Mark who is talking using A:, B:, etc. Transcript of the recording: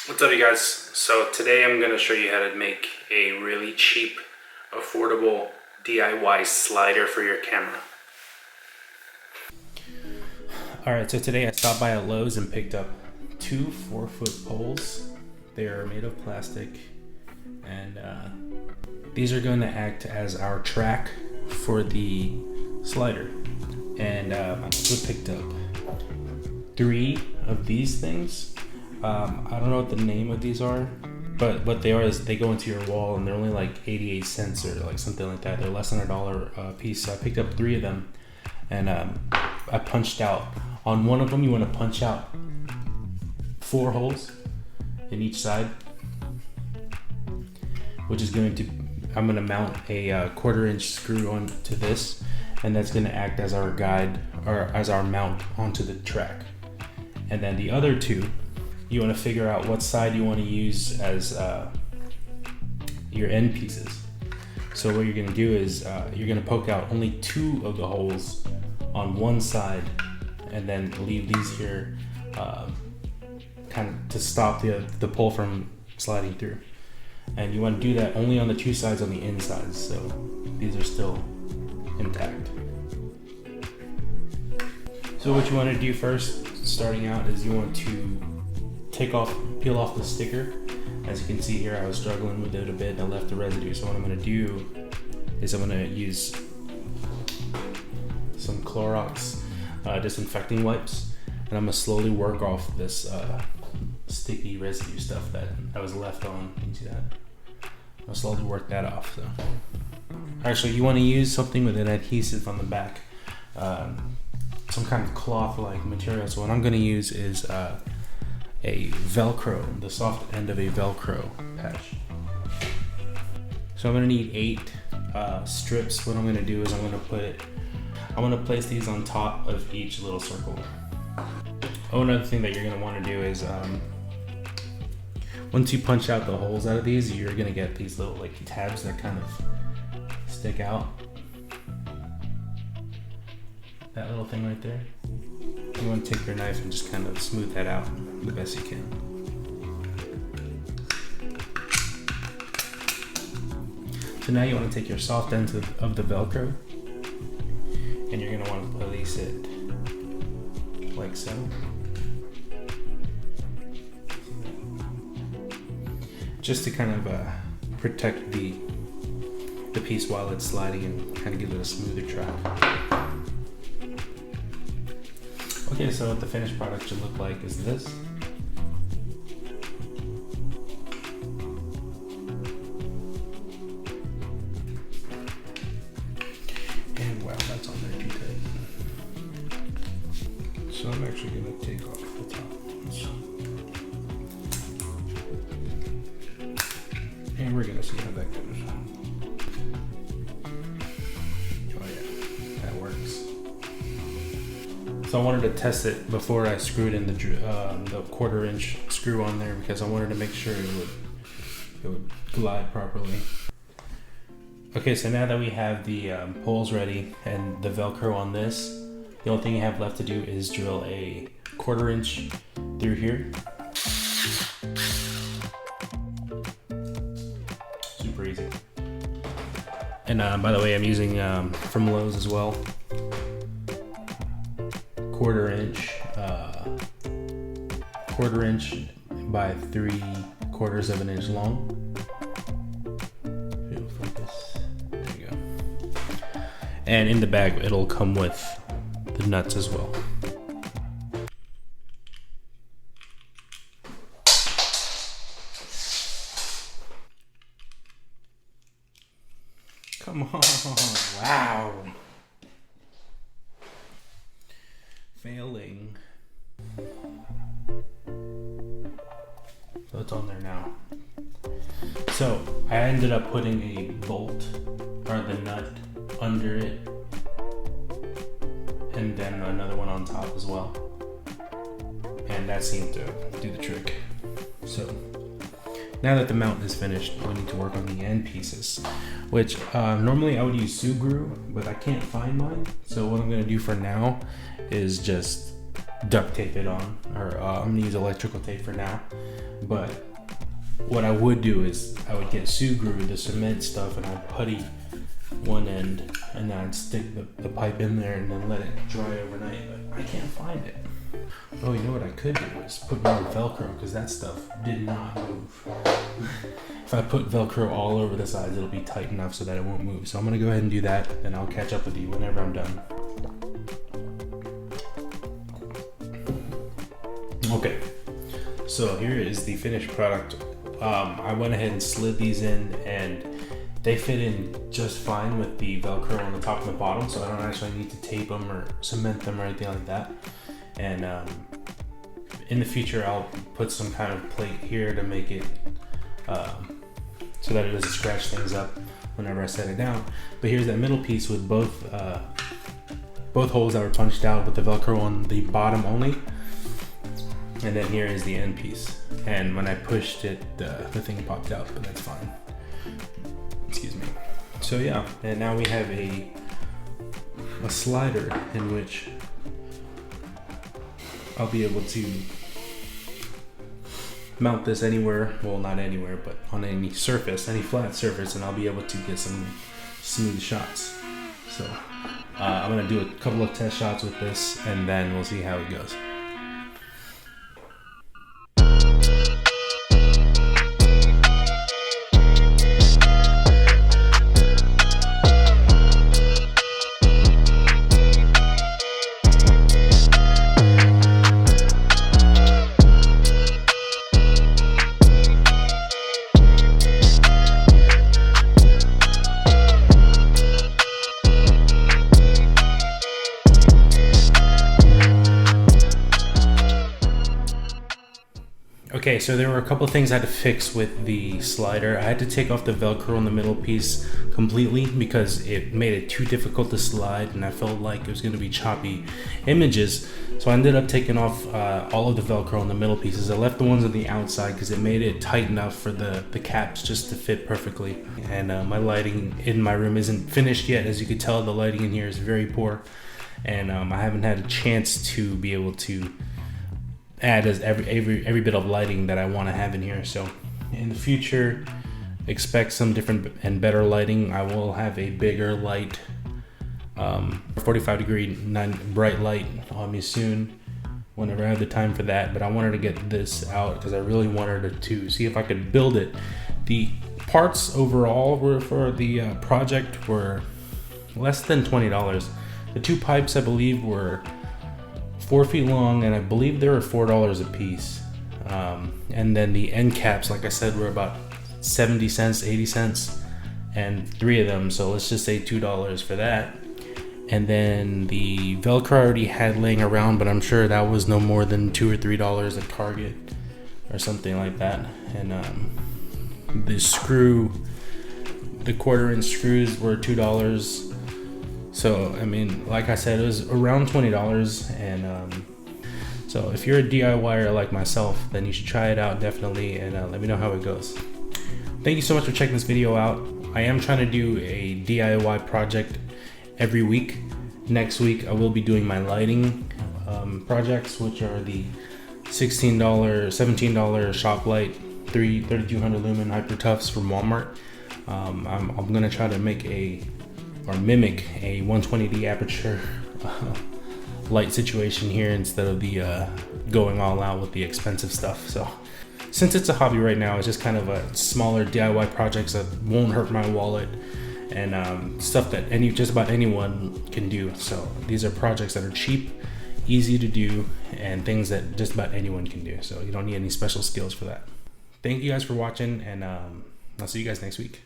A: What's up, you guys? So today I'm going to show you how to make a really cheap, affordable DIY slider for your camera. Alright, so today I stopped by at Lowe's and picked up two 4-foot poles. They are made of plastic, and these are going to act as our track for the slider. And I also picked up 3 of these things. I don't know what the name of these are, but what they are is they go into your wall, and they're only like 88 cents or like something like that. They're less than $1 a piece. So I picked up 3 of them, and I punched out. On one of them, you want to punch out 4 holes in each side, which is going to, I'm going to mount a 1/4-inch screw onto this, and that's going to act as our guide or as our mount onto the track. And then the other 2, you want to figure out what side you want to use as your end pieces. So what you're going to do is you're going to poke out only 2 of the holes on one side, and then leave these here kind of to stop the pole from sliding through. And you want to do that only on the 2 sides on the inside, so these are still intact. So what you want to do first, starting out, is you want to peel off the sticker. As you can see here, I was struggling with it a bit and I left the residue. So what I'm going to do is I'm going to use some Clorox disinfecting wipes, and I'm going to slowly work off this sticky residue stuff that was left on. You can see that? I'll slowly work that off. So actually, you want to use something with an adhesive on the back, some kind of cloth-like material. So what I'm going to use is a Velcro, the soft end of a Velcro patch. So I'm going to need 8 strips. What I'm going to do is I'm going to place these on top of each little circle. Oh, another thing that you're going to want to do is once you punch out the holes out of these, you're going to get these little like tabs that kind of stick out. That little thing right there. You want to take your knife and just kind of smooth that out the best you can. So now you want to take your soft ends of the Velcro, and you're going to want to place it like so. Just to kind of protect the piece while it's sliding and kind of give it a smoother track. Okay, so what the finished product should look like is this. And wow, that's on there too tight. So I'm actually going to take off the top ones. And we're going to see how that goes. Oh yeah, that works. So I wanted to test it before I screwed in the 1/4-inch screw on there, because I wanted to make sure it would glide properly. Okay, so now that we have the poles ready and the Velcro on this, the only thing you have left to do is drill a 1/4-inch through here. Super easy. And by the way, I'm using from Lowe's as well. 1/4-inch, 1/4-inch by 3/4 of an inch long. It'll focus. There you go. And in the bag, it'll come with the nuts as well. Come on! Wow. Failing. So it's on there now. So I ended up putting a bolt or the nut under it, and then another one on top as well, and that seemed to do the trick. So now that the mount is finished, we need to work on the end pieces, which normally I would use glue, but I can't find mine. So what I'm going to do for now is just duct tape it on, or I'm gonna use electrical tape for now. But what I would do is I would get Sugru, the cement stuff, and I'd putty one end, and then I'd stick the pipe in there and then let it dry overnight. But I can't find it. Oh, you know what I could do is put more Velcro, because that stuff did not move. If I put Velcro all over the sides, it'll be tight enough so that it won't move. So I'm gonna go ahead and do that, and I'll catch up with you whenever I'm done. Okay, so here is the finished product. I went ahead and slid these in, and they fit in just fine with the Velcro on the top and the bottom, so I don't actually need to tape them or cement them or anything like that. And in the future, I'll put some kind of plate here to make it so that it doesn't scratch things up whenever I set it down. But here's that middle piece with both holes that were punched out with the Velcro on the bottom only. And then here is the end piece. And when I pushed it, the thing popped out, but that's fine. Excuse me. So yeah, and now we have a slider in which I'll be able to mount this anywhere, well, not anywhere, but on any surface, any flat surface, and I'll be able to get some smooth shots. So I'm gonna do a couple of test shots with this, and then we'll see how it goes. Okay, so there were a couple of things I had to fix with the slider. I had to take off the Velcro on the middle piece completely because it made it too difficult to slide, and I felt like it was going to be choppy images. So I ended up taking off all of the Velcro on the middle pieces. I left the ones on the outside because it made it tight enough for the caps just to fit perfectly. And my lighting in my room isn't finished yet. As you can tell, the lighting in here is very poor, and I haven't had a chance to be able to add as every bit of lighting that I want to have in here. So in the future, expect some different and better lighting. I will have a bigger light, 45 degree bright light on me soon whenever I have the time for that. But I wanted to get this out because I really wanted to see if I could build it. The parts overall were for the project were less than $20. The two pipes, I believe, were 4 feet long, and I believe they were $4 a piece. And then the end caps, like I said, were about 70 cents, 80 cents, and 3 of them. So let's just say $2 for that. And then the Velcro I already had laying around, but I'm sure that was no more than $2 or $3 at Target or something like that. And the 1/4-inch screws were $2. So, I mean, like I said, it was around $20, and so if you're a DIYer like myself, then you should try it out definitely, and let me know how it goes. Thank you so much for checking this video out. I am trying to do a DIY project every week. Next week, I will be doing my lighting projects, which are the $16, $17 shop light, 3200 lumen Hyper Toughs from Walmart. I'm gonna try to make mimic a 120D aperture light situation here instead of the going all out with the expensive stuff. So since it's a hobby right now, it's just kind of a smaller DIY projects that won't hurt my wallet, and stuff that just about anyone can do. So these are projects that are cheap, easy to do, and things that just about anyone can do. So you don't need any special skills for that. Thank you guys for watching, and I'll see you guys next week.